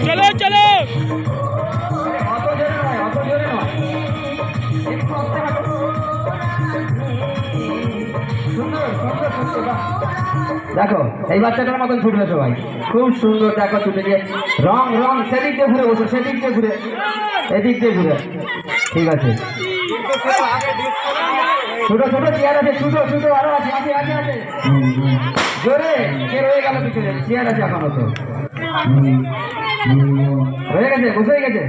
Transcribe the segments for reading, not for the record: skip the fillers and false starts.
চলো চলো দেখো এই বাচ্চাটার মতন ছুটবে সবাই, খুব সুন্দর। দেখো ছুটে গিয়ে রং রং সেদিক দিয়ে ঘুরে বসো, সেদিক দিয়ে ঘুরে, এদিক দিয়ে ঘুরে। ঠিক আছে, ছোট ছোট চেয়ার আছে, ছোট ছোট আরো আছে, আছে আছে আছে জোরে। কে রয়ে গেল পিছনে? চেয়ার আছে এখনো তো, হয়ে গেছে, বসে গেছে।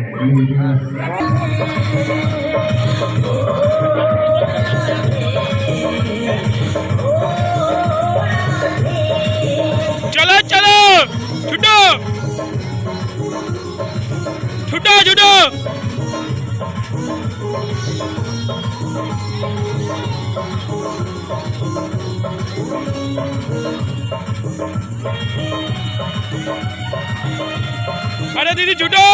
চলো চলো ছুটো ছুটো ছুটো আরে দিদি ছুটো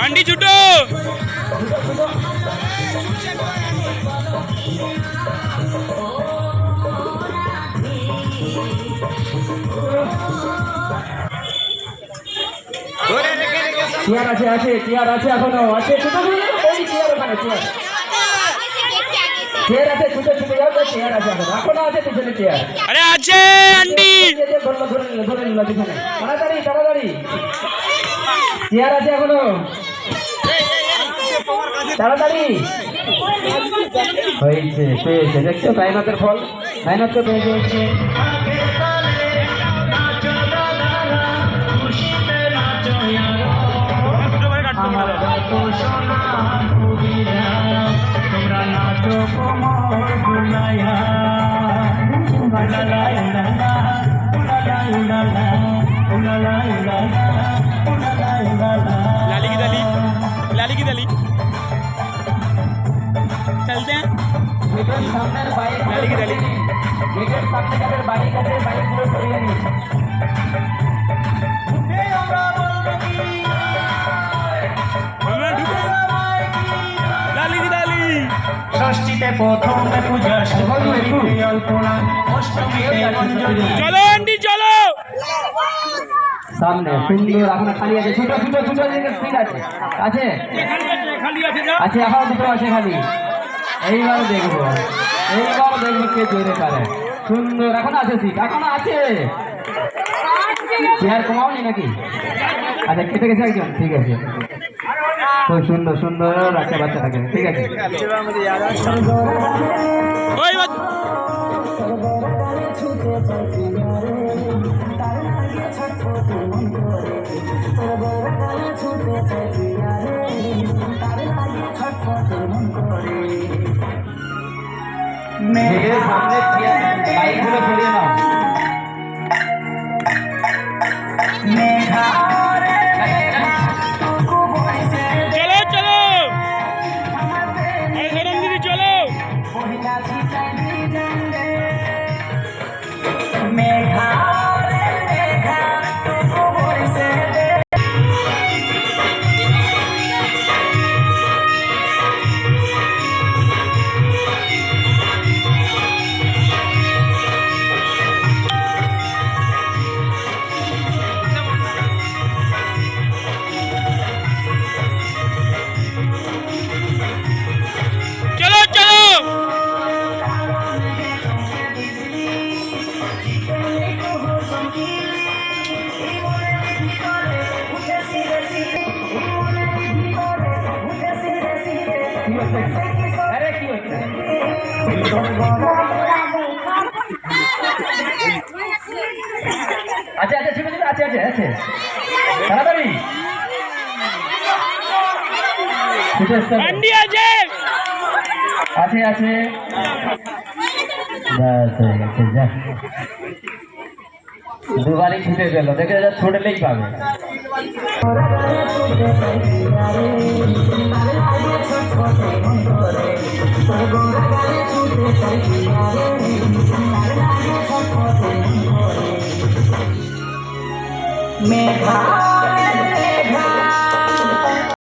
আন্টি ছুটো চেয়ার আছে, আছে চেয়ার আছে এখনো আছে, ছোট ওই চেয়ার ওখানে চেয়ার চেয়ার আছে, ছুটে ছুটে যাও, চেয়ার আছে এখনো আছে পিছনে চেয়ার। আরে আছে আন্টি, ধরে নিল পিছনে, তাড়াতাড়ি তাড়াতাড়ি, চেয়ার আছে এখনো, তাড়াতাড়ি হয়েছে, পেয়েছে। দেখছো মেহনতের ফল, মেহনত তো পেয়েছে হচ্ছে। लाली की दली, लाली की दली चलते हैं। लाली की दली लाली की दली ষষ্ঠীতে প্রথমে পূজা, অল্পনা, অষ্টমীতে অঞ্জলি। চলো আন্টি চলো সামনে সুন্দর, এখন খালি আছে, ছোট ছোট ছোট ঠিক আছে, আছে আছে এখন দুটো আছে খালি। এইবার দেখবো, এইবার দেখবো কে জোরে পারে। সুন্দর, এখন আছে সিট, এখনো আছে। চেয়ার কমাওনি নাকি? আচ্ছা কেটে গেছে একজন, ঠিক আছে। খুব সুন্দর সুন্দর বাচ্চা বাচ্চাটাকে, ঠিক আছে। মেঘের সামনে বাইকগুলো সরিয়ে নাও। চলো চলো দিদি চলো। अरे की होता है अच्छा अच्छा ठीक है अच्छा अच्छा अच्छा তাড়াতাড়ি আন্টি আছে আছে আছে বাস হয়ে গেছে যা দুবারই ছুটে গেল, দেখে যা ছুটলেই পাবে। মেঘা